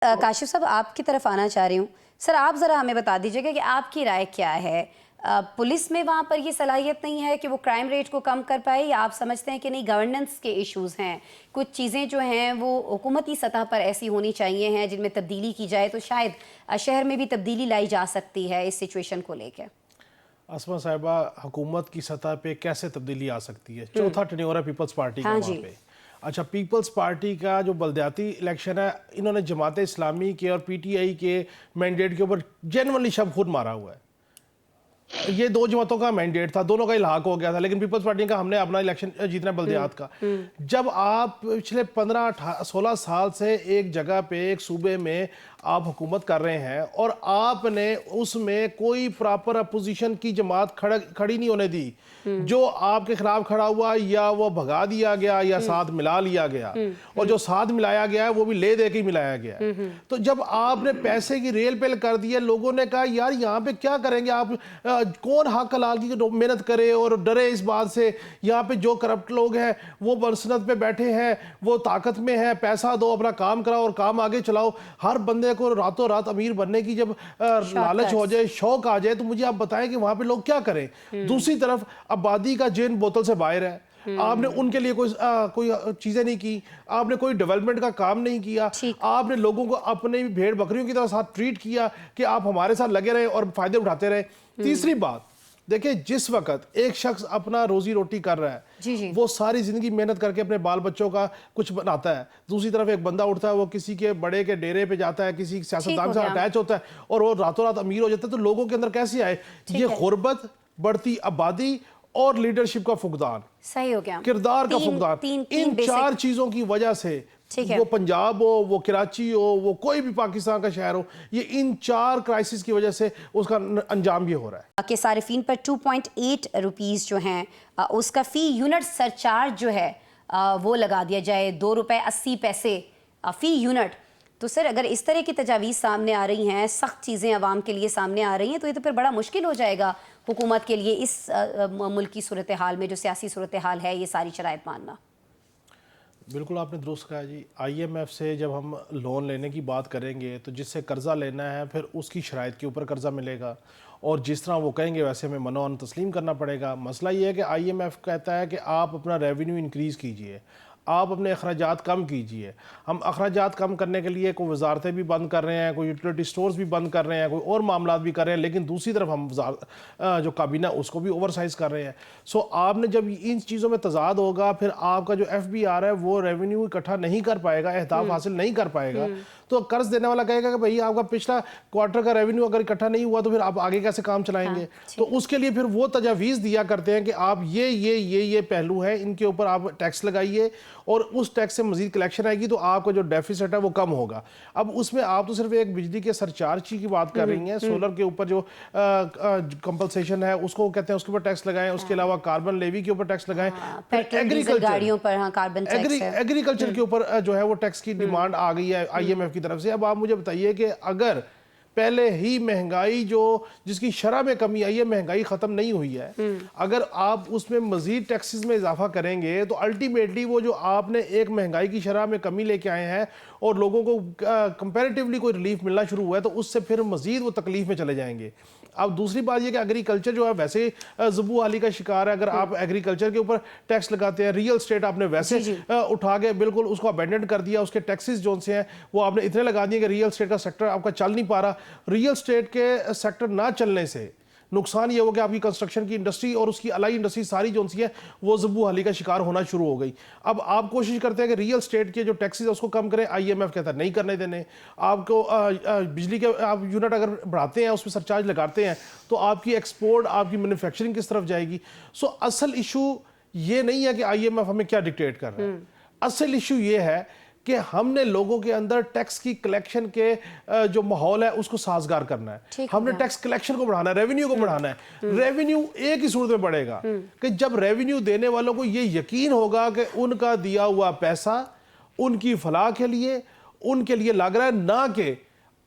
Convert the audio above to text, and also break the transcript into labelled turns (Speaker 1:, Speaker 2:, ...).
Speaker 1: کاشف صاحب آپ کی طرف آنا چاہ رہی ہوں. سر آپ ذرا ہمیں بتا دیجئے گا کہ آپ کی رائے کیا ہے؟ پولیس میں وہاں پر یہ صلاحیت نہیں ہے کہ وہ کرائم ریٹ کو کم کر پائے، یا آپ سمجھتے ہیں کہ نہیں گورننس کے ایشوز ہیں، کچھ چیزیں جو ہیں وہ حکومتی سطح پر ایسی ہونی چاہیے ہیں جن میں تبدیلی کی جائے تو شاید شہر میں بھی تبدیلی لائی جا سکتی ہے اس سچویشن کو لے کے؟
Speaker 2: اسما صاحبہ، حکومت کی سطح پہ کیسے تبدیلی آ سکتی ہے؟ چوتھا ٹینیور ہے پیپلز پارٹی کا وہاں پہ. اچھا، پیپلز پارٹی کا جو بلدیاتی الیکشن ہے، انہوں نے جماعت اسلامی کے اور پی ٹی آئی کے مینڈیٹ کے اوپر جینوئنلی شب خود مارا ہوا ہے. یہ دو جماعتوں کا مینڈیٹ تھا، دونوں کا الحاق ہو گیا تھا، لیکن پیپلز پارٹی کا ہم نے اپنا الیکشن جیتنا بلدیات کا. جب آپ پچھلے 15-16 سال سے ایک جگہ پہ ایک صوبے میں آپ حکومت کر رہے ہیں اور آپ نے اس میں کوئی پراپر اپوزیشن کی جماعت کھڑی نہیں ہونے دی، جو آپ کے خلاف کھڑا ہوا یا وہ بھگا دیا گیا یا ساتھ ملا لیا گیا، اور جو ساتھ ملایا گیا ہے وہ بھی لے دے کے ملایا گیا ہے. تو جب آپ نے پیسے کی ریل پیل کر دی ہے، لوگوں نے کہا یار یہاں پہ کیا کریں گے، آپ کون حق حلال کی محنت کرے اور ڈرے اس بات سے. یہاں پہ جو کرپٹ لوگ ہیں وہ برسنت پہ بیٹھے ہیں، وہ طاقت میں ہیں، پیسہ دو اپنا کام کراؤ اور کام آگے چلاؤ. ہر بندے کو راتوں رات امیر بننے کی جب لالچ ہو جائے، شوق آ جائے، تو مجھے آپ بتائیں کہ وہاں پہ لوگ کیا کریں. دوسری طرف آبادی کا جین بوتل سے باہر ہے. آپ نے ان کے لیے کوئی چیزیں نہیں کی، آپ نے کوئی ڈیولپمنٹ کا کام نہیں کیا، آپ نے لوگوں کو اپنے بھیڑ بکریوں کی طرح ساتھ ٹریٹ کیا کہ آپ ہمارے ساتھ لگے رہے اور فائدے اٹھاتے رہے. تیسری بات دیکھیں، جس وقت ایک شخص اپنا روزی روٹی کر رہا ہے، وہ ساری زندگی محنت کر کے اپنے بال بچوں کا کچھ بناتا ہے. دوسری طرف ایک بندہ اٹھتا ہے، وہ کسی کے بڑے کے ڈیرے پہ جاتا ہے، کسی سیاستدان سے اٹیچ ہوتا ہے اور وہ راتوں رات امیر ہو جاتا ہے. تو لوگوں کے اندر کیسے آئے؟ یہ غربت، بڑھتی آبادی اور لیڈرشپ کا فقدان،
Speaker 1: صحیح ہو گیا،
Speaker 2: کردار کا فقدان. ان چار چیزوں کی وجہ سے، وہ پنجاب ہو، وہ کراچی ہو، وہ کوئی بھی پاکستان کا شہر ہو، یہ ان چار کرائسس کی وجہ سے اس کا انجام یہ ہو رہا ہے.
Speaker 1: کہ صارفین پر 2.8 روپیز جو ہیں اس کا فی یونٹ سرچارج جو ہے وہ لگا دیا جائے، 2 روپے 80 پیسے فی یونٹ. تو سر اگر اس طرح کی تجاویز سامنے آ رہی ہیں، سخت چیزیں عوام کے لیے سامنے آ رہی ہیں، تو یہ تو پھر بڑا مشکل ہو جائے گا حکومت کے لیے اس ملکی صورتحال میں، جو سیاسی صورتحال ہے، یہ ساری شرائط ماننا.
Speaker 2: بالکل آپ نے درست کہا جی. آئی ایم ایف سے جب ہم لون لینے کی بات کریں گے تو جس سے قرضہ لینا ہے پھر اس کی شرائط کے اوپر قرضہ ملے گا، اور جس طرح وہ کہیں گے ویسے ہمیں منوان تسلیم کرنا پڑے گا. مسئلہ یہ ہے کہ آئی ایم ایف کہتا ہے کہ آپ اپنا ریونیو انکریز کیجئے، آپ اپنے اخراجات کم کیجئے. ہم اخراجات کم کرنے کے لیے کوئی وزارتیں بھی بند کر رہے ہیں، کوئی یوٹیلیٹی سٹورز بھی بند کر رہے ہیں، کوئی اور معاملات بھی کر رہے ہیں، لیکن دوسری طرف ہم جو کابینہ اس کو بھی اوور سائز کر رہے ہیں. سو آپ نے جب ان چیزوں میں تضاد ہوگا، پھر آپ کا جو ایف بی آر ہے وہ ریونیو اکٹھا نہیں کر پائے گا، اہداف حاصل نہیں کر پائے گا. تو قرض دینے والا کہے گا کہ بھئی آپ کا پچھلا کوارٹر کا ریونیو اگر اکٹھا نہیں ہوا تو پھر آپ آگے کیسے کام چلائیں گے. تو اس کے لیے پھر وہ تجاویز دیا کرتے ہیں کہ آپ یہ پہلو ہیں، ان کے اوپر آپ ٹیکس لگائیے، اور اس ٹیکس سے مزید کلیکشن آئے گی تو آپ کا جو ڈیفیسٹ ہے وہ کم ہوگا. اب اس میں آپ تو صرف ایک بجلی کے سرچارج کی بات کر رہی ہیں، سولر کے اوپر جو کمپلسیشن ہے اس کو کہتے ہیں اس کے اوپر ٹیکس لگائیں، اس کے علاوہ کاربن لیوی کے اوپر ٹیکس لگائیں،
Speaker 1: گاڑیوں پر کاربن ٹیکس ہے،
Speaker 2: ایگریکلچر کے اوپر جو ہے وہ ٹیکس کی ڈیمانڈ آ گئی ہے آئی ایم ایف کی طرف سے. اب آپ مجھے بتائیے کہ اگر پہلے ہی مہنگائی جس کی شرح میں کمی آئی ہے، مہنگائی ختم نہیں ہوئی ہے، اگر آپ اس میں مزید ٹیکسز میں اضافہ کریں گے تو الٹیمیٹلی وہ جو آپ نے ایک مہنگائی کی شرح میں کمی لے کے آئے ہیں اور لوگوں کو کمپیریٹیولی کوئی ریلیف ملنا شروع ہوا ہے، تو اس سے پھر مزید وہ تکلیف میں چلے جائیں گے. اب دوسری بات یہ کہ ایگریکلچر جو ہے ویسے ذبح حالی کا شکار ہے. اگر آپ ایگریکلچر کے اوپر ٹیکس لگاتے ہیں، ریئل اسٹیٹ آپ نے ویسے اٹھا کے بالکل اس کو ابینڈن کر دیا، اس کے ٹیکسز جو سے ہیں وہ آپ نے اتنے لگا دیے کہ ریئل اسٹیٹ کا سیکٹر آپ کا چل نہیں پا رہا. ریئل اسٹیٹ کے سیکٹر نہ چلنے سے نقصان یہ ہو کہ آپ کی کنسٹرکشن کی انڈسٹری اور اس کی الائی انڈسٹری ساری جو سی ہے وہ ذبح حالی کا شکار ہونا شروع ہو گئی. اب آپ کوشش کرتے ہیں کہ ریئل اسٹیٹ کے جو ٹیکسز ہے اس کو کم کریں، آئی ایم ایف کہتا ہے نہیں کرنے دینے. آپ کو بجلی کے آپ یونٹ اگر بڑھاتے ہیں، اس پہ سرچارج لگاتے ہیں، تو آپ کی ایکسپورٹ، آپ کی مینوفیکچرنگ کس طرف جائے گی. سو اصل ایشو یہ نہیں ہے کہ آئی ایم ایف ہمیں کیا ڈکٹیٹ کر رہا ہے. اصل ایشو یہ ہے کہ ہم نے لوگوں کے اندر ٹیکس کی کلیکشن کے جو ماحول ہے اس کو سازگار کرنا ہے. ہم نے ٹیکس کلیکشن کو بڑھانا ہے، ریونیو کو بڑھانا ہے. ریونیو ایک ہی صورت میں بڑھے گا کہ جب ریونیو دینے والوں کو یہ یقین ہوگا کہ ان کا دیا ہوا پیسہ ان کی فلاح کے لیے، ان کے لیے لگ رہا ہے، نہ کہ